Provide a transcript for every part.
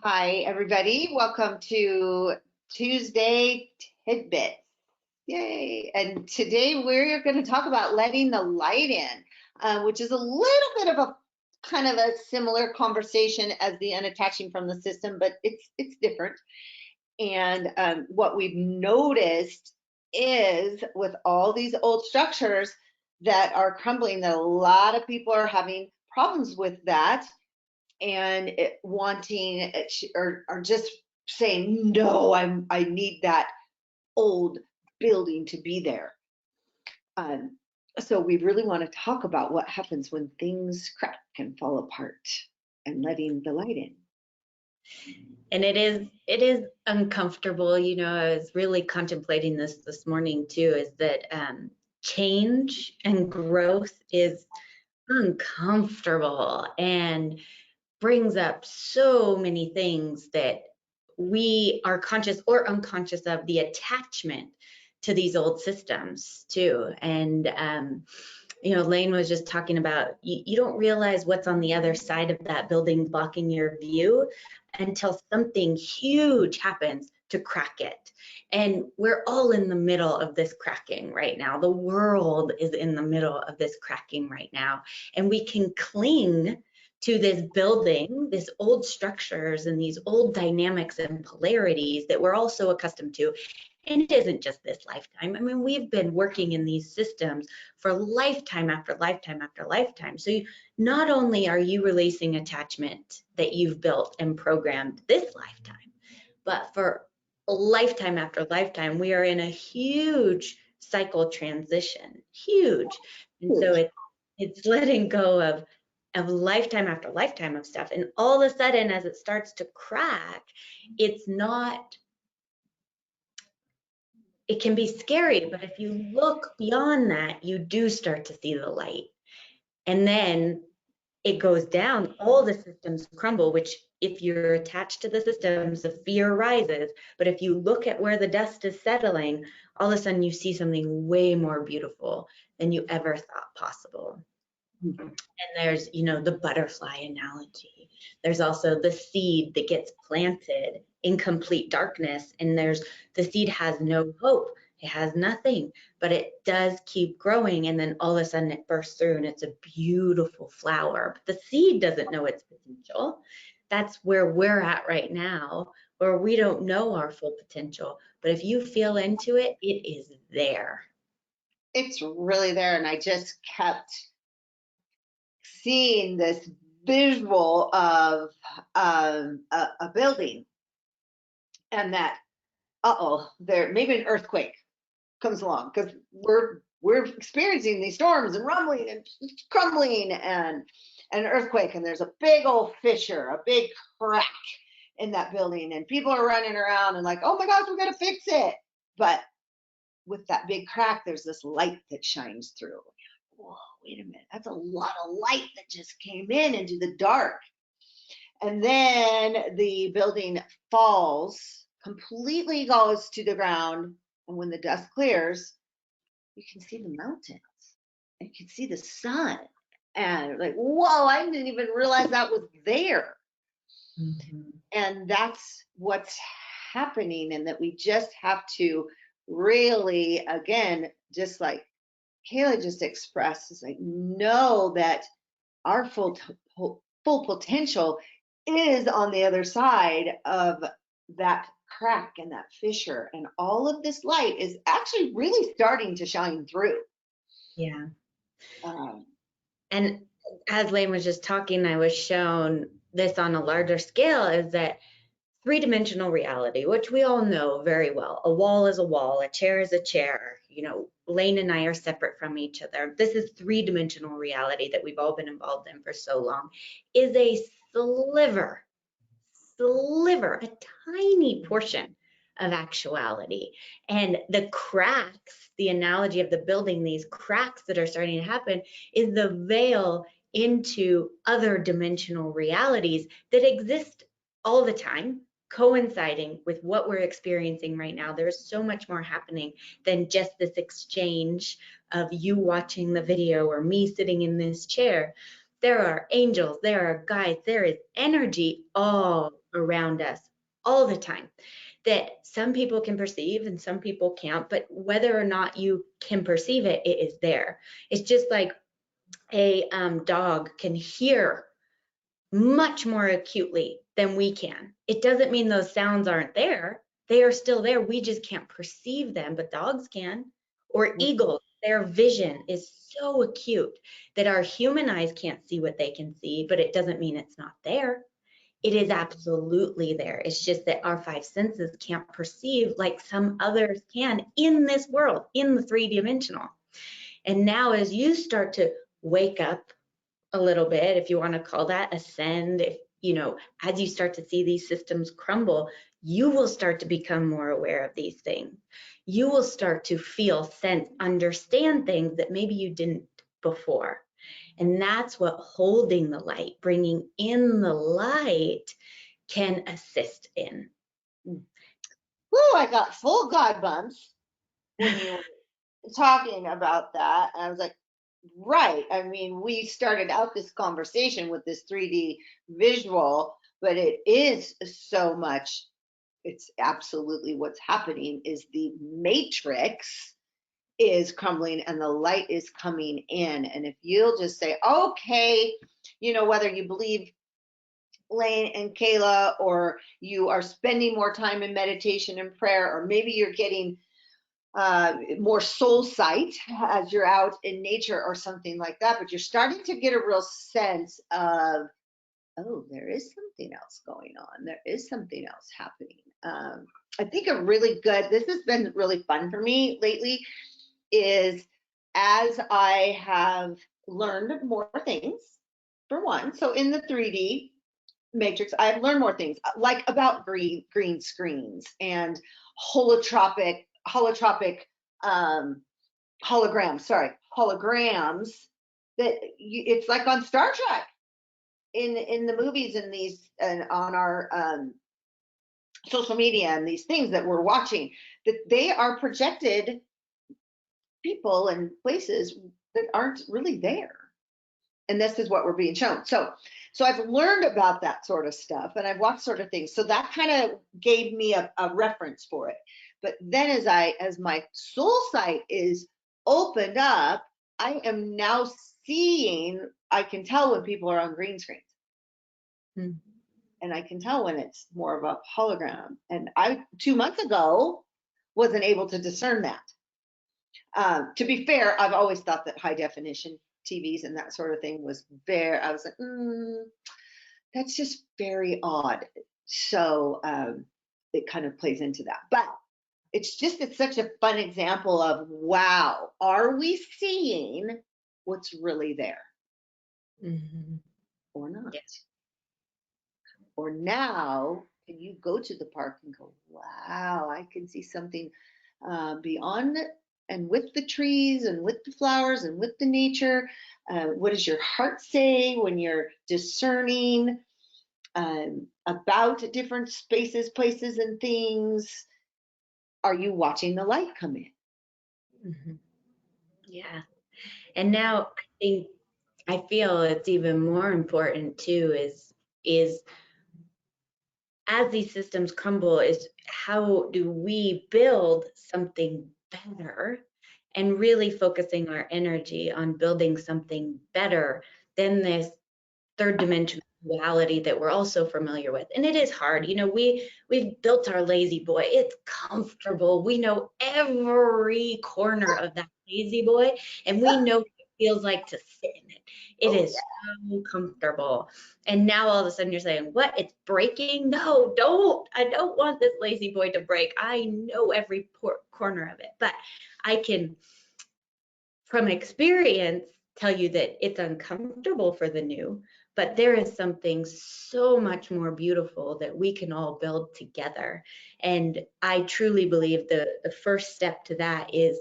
Hi, everybody. Welcome to Tuesday Tidbits. Yay. And today we're going to talk about letting the light in, which is a little bit of a kind of a similar conversation as the unattaching from the system, but it's different. And what we've noticed is with all these old structures that are crumbling, that a lot of people are having problems with that and wanting or just saying no, I need that old building to be there. So we really want to talk about what happens when things crack and fall apart and letting the light in. And it is uncomfortable. You know, I was really contemplating this morning too, is that change and growth is uncomfortable and brings up so many things that we are conscious or unconscious of, the attachment to these old systems too. And you know, Lane was just talking about, you don't realize what's on the other side of that building blocking your view until something huge happens to crack it. And we're all in the middle of this cracking right now. The world is in the middle of this cracking right now. And we can cling to this building, these old structures and these old dynamics and polarities that we're all so accustomed to. And it isn't just this lifetime. I mean, we've been working in these systems for lifetime after lifetime after lifetime. So not only are you releasing attachment that you've built and programmed this lifetime, but for lifetime after lifetime, we are in a huge cycle transition, huge. And so it's letting go of lifetime after lifetime of stuff. And all of a sudden, as it starts to crack, it's not, it can be scary, but if you look beyond that, you do start to see the light. And then it goes down, all the systems crumble, which if you're attached to the systems, the fear rises. But if you look at where the dust is settling, all of a sudden you see something way more beautiful than you ever thought possible. And there's, you know, the butterfly analogy. There's also the seed that gets planted in complete darkness, and the seed has no hope. It has nothing, but it does keep growing, and then all of a sudden it bursts through and it's a beautiful flower. But the seed doesn't know its potential. That's where we're at right now, where we don't know our full potential. But if you feel into it, it is there. It's really there, and I just kept seeing this visual of a building, and that there maybe an earthquake comes along, because we're experiencing these storms and rumbling and crumbling and an earthquake, and there's a big old fissure, a big crack in that building, and people are running around and like, oh my gosh, we gotta fix it. But with that big crack, there's this light that shines through. Whoa, wait a minute, that's a lot of light that just came in into the dark. And then the building falls, completely goes to the ground, and when the dust clears, you can see the mountains, and you can see the sun, and like, whoa, I didn't even realize that was there. Mm-hmm. And that's what's happening, and that we just have to really, again, just like Kayla just expressed, is like, know that our full potential is on the other side of that crack and that fissure, and all of this light is actually really starting to shine through. Yeah. And as Lane was just talking, I was shown this on a larger scale, is that three-dimensional reality, which we all know very well. A wall is a wall, a chair is a chair. You know, Lane and I are separate from each other. This is three-dimensional reality that we've all been involved in for so long, is a sliver, a tiny portion of actuality. And the cracks, the analogy of the building, these cracks that are starting to happen, is the veil into other dimensional realities that exist all the time, coinciding with what we're experiencing right now. There's so much more happening than just this exchange of you watching the video or me sitting in this chair. There are angels, there are guides, there is energy all around us all the time that some people can perceive and some people can't, but whether or not you can perceive it, it is there. It's just like a dog can hear much more acutely than we can. It doesn't mean those sounds aren't there. They are still there. We just can't perceive them, but dogs can. Or eagles, their vision is so acute that our human eyes can't see what they can see, but it doesn't mean it's not there. It is absolutely there. It's just that our five senses can't perceive like some others can in this world, in the three-dimensional. And now as you start to wake up a little bit, if you want to call that ascend, if as you start to see these systems crumble, you will start to become more aware of these things. You will start to feel, sense, understand things that maybe you didn't before. And that's what holding the light, bringing in the light, can assist in. Woo, I got full God bumps when you were talking about that. And I was like, right. I mean, we started out this conversation with this 3D visual, but it is so much, it's absolutely what's happening is the matrix is crumbling and the light is coming in. And if you'll just say, okay, whether you believe Lane and Kayla, or you are spending more time in meditation and prayer, or maybe you're getting more soul sight as you're out in nature or something like that, but you're starting to get a real sense of, oh, there is something else going on. There is something else happening. I think this has been really fun for me lately, is as I have learned more things, for one, so in the 3D matrix, I've learned more things like about green screens and holograms that it's like on Star Trek in the movies and these and on our social media and these things that we're watching, that they are projected people and places that aren't really there. And this is what we're being shown. So I've learned about that sort of stuff and I've watched sort of things. So that kind of gave me a reference for it. But then as my soul sight is opened up, I am now seeing, I can tell when people are on green screens. Mm-hmm. And I can tell when it's more of a hologram. And I 2 months ago wasn't able to discern that. To be fair, I've always thought that high definition TVs and that sort of thing was I was like, that's just very odd. So it kind of plays into that. But it's such a fun example of, wow, are we seeing what's really there? Mm-hmm. Or not? Yes. Or now, can you go to the park and go, wow, I can see something beyond it, and with the trees and with the flowers and with the nature. What does your heart say when you're discerning about different spaces, places, and things? Are you watching the light come in? Mm-hmm. Yeah. And now I feel it's even more important too, is as these systems crumble, is how do we build something better, and really focusing our energy on building something better than this third dimensional duality that we're also familiar with. And it is hard. We've built our lazy boy. It's comfortable. We know every corner of that lazy boy, and we know what it feels like to sit in it. It is so comfortable. And now all of a sudden you're saying, what? It's breaking? No, don't. I don't want this lazy boy to break. I know every corner of it, but I can, from experience, tell you that it's uncomfortable for the new, but there is something so much more beautiful that we can all build together. And I truly believe the first step to that is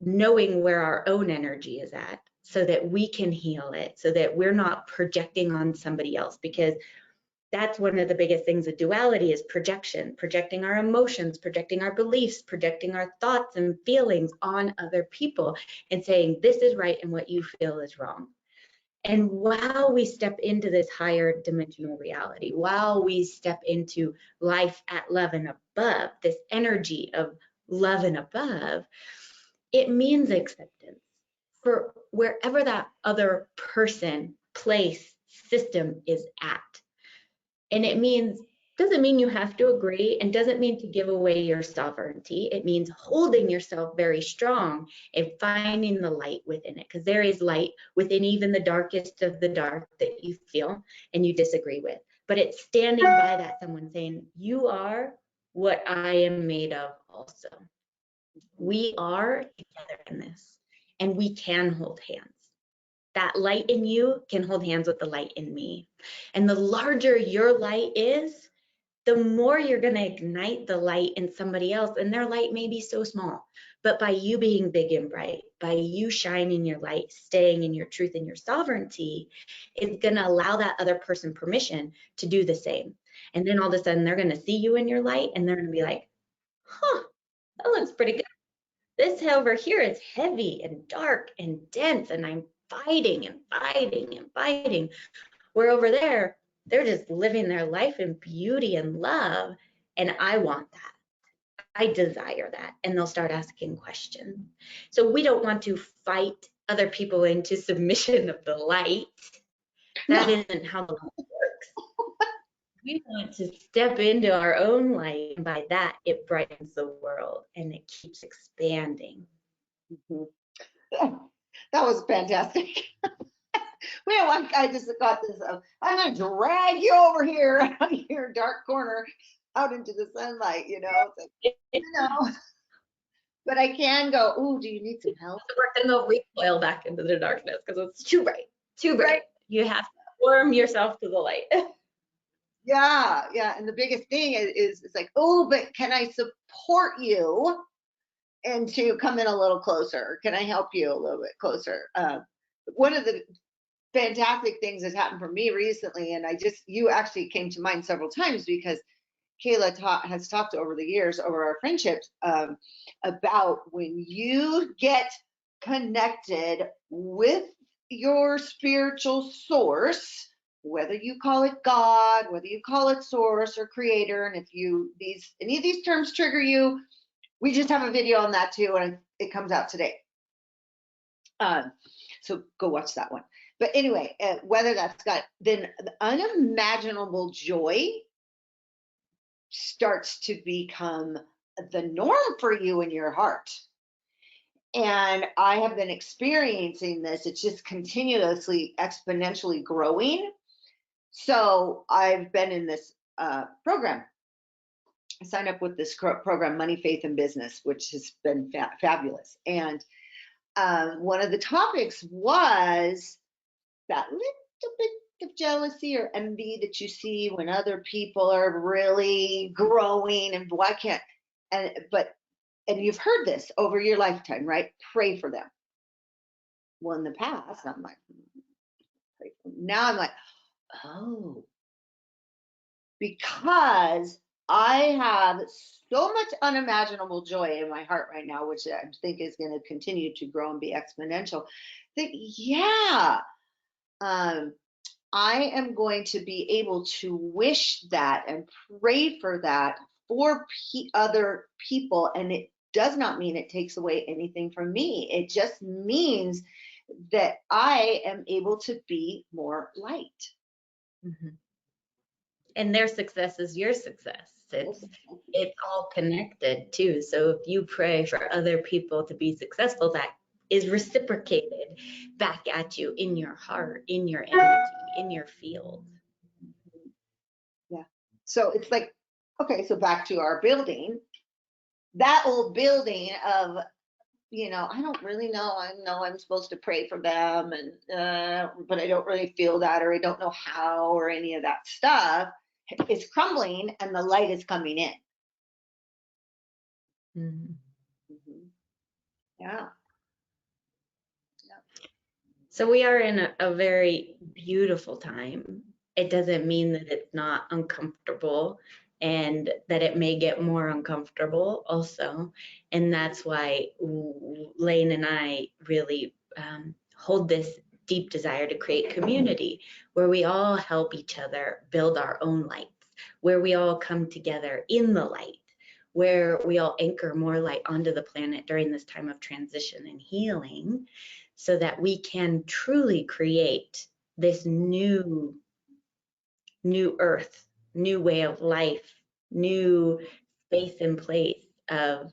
knowing where our own energy is at, so that we can heal it, so that we're not projecting on somebody else, because that's one of the biggest things of duality, is projecting our emotions, projecting our beliefs, projecting our thoughts and feelings on other people, and saying this is right and what you feel is wrong. And while we step into this higher dimensional reality, while we step into life at love and above, this energy of love and above, it means acceptance for wherever that other person, place, system is at. And it means, doesn't mean you have to agree, and doesn't mean to give away your sovereignty. It means holding yourself very strong and finding the light within it, because there is light within even the darkest of the dark that you feel and you disagree with. But it's standing by that someone saying, you are what I am made of also. We are together in this, and we can hold hands. That light in you can hold hands with the light in me. And the larger your light is, the more you're going to ignite the light in somebody else. And their light may be so small, but by you being big and bright, by you shining your light, staying in your truth and your sovereignty, it's going to allow that other person permission to do the same. And then all of a sudden they're going to see you in your light, and they're going to be like, huh, that looks pretty good. This over here is heavy and dark and dense, and I'm fighting and fighting and fighting. Where over there, they're just living their life in beauty and love. And I want that. I desire that. And they'll start asking questions. So we don't want to fight other people into submission of the light. That isn't how the light works. We want to step into our own light, and by that, it brightens the world and it keeps expanding. That was fantastic. Well, I just got this. I'm gonna drag you over here out of your dark corner, out into the sunlight. But I can go. Ooh, do you need some help? And they'll recoil back into the darkness because it's too bright. Too bright. You have to warm yourself to the light. Yeah. And the biggest thing is it's like, oh, but can I support you and to come in a little closer? Can I help you a little bit closer? One of the fantastic things that's happened for me recently, and you actually came to mind several times because Kayla has talked over the years, over our friendships, about when you get connected with your spiritual source, whether you call it God, whether you call it source or creator, and if any of these terms trigger you, we just have a video on that too, and it comes out today. So go watch that one. But anyway, whether that's got, then the unimaginable joy starts to become the norm for you in your heart. And I have been experiencing this. It's just continuously exponentially growing. So I've been in this program. I signed up with this program, Money, Faith, and Business, which has been fabulous. And one of the topics was that little bit of jealousy or envy that you see when other people are really growing, and why can't, and you've heard this over your lifetime, right? Pray for them. Well, in the past, I'm like, pray for them. Now I'm like, oh, because I have so much unimaginable joy in my heart right now, which I think is going to continue to grow and be exponential. That, yeah, I am going to be able to wish that and pray for that for other people. And it does not mean it takes away anything from me. It just means that I am able to be more light. Mm-hmm. And their success is your success. It's all connected too. So if you pray for other people to be successful, that is reciprocated back at you in your heart, in your energy, in your field. Yeah. So it's like, okay, so back to our building. That old building of, I don't really know. I know I'm supposed to pray for them, but I don't really feel that, or I don't know how, or any of that stuff. It's crumbling, and the light is coming in. Mm-hmm. Yeah. So we are in a very beautiful time. It doesn't mean that it's not uncomfortable, and that it may get more uncomfortable also. And that's why Lane and I really hold this deep desire to create community where we all help each other build our own lights, where we all come together in the light, where we all anchor more light onto the planet during this time of transition and healing, so that we can truly create this new earth, new way of life, new space and place of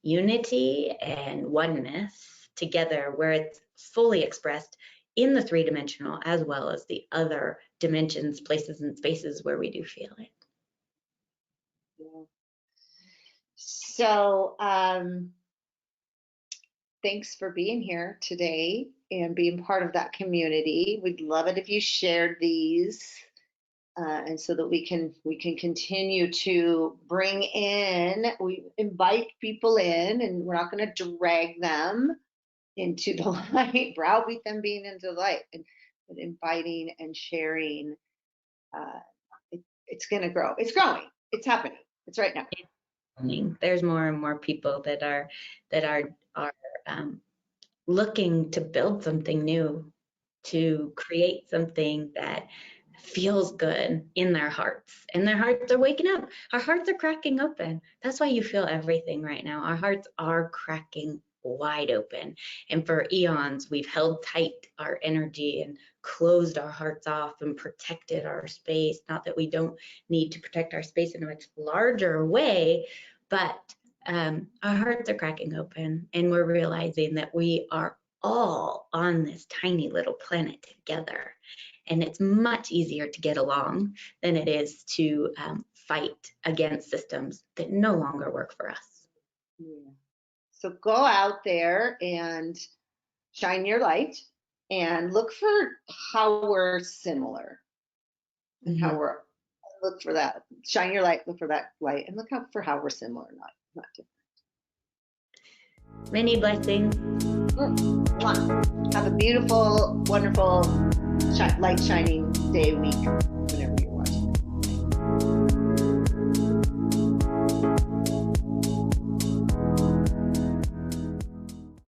unity and oneness together, where it's fully expressed in the three-dimensional as well as the other dimensions, places, and spaces where we do feel it. Yeah. So, thanks for being here today and being part of that community. We'd love it if you shared these, and so that we can continue to bring in. We invite people in, and we're not going to drag them into the light, browbeat them being into the light, but inviting and sharing. It's going to grow. It's growing. It's happening. It's right now. There's more and more people that are looking to build something new, to create something that feels good in their hearts, and their hearts are waking up. Our hearts are cracking open. That's why you feel everything right now. Our hearts are cracking wide open, and for eons we've held tight our energy and closed our hearts off and protected our space. Not that we don't need to protect our space in a much larger way, but our hearts are cracking open, and we're realizing that we are all on this tiny little planet together. And it's much easier to get along than it is to fight against systems that no longer work for us. Yeah. So go out there and shine your light and look for how we're similar. And how we're, look for that. Shine your light, look for that light, and look out for how we're similar, not different. Many blessings. Have a beautiful, wonderful, light shining day week.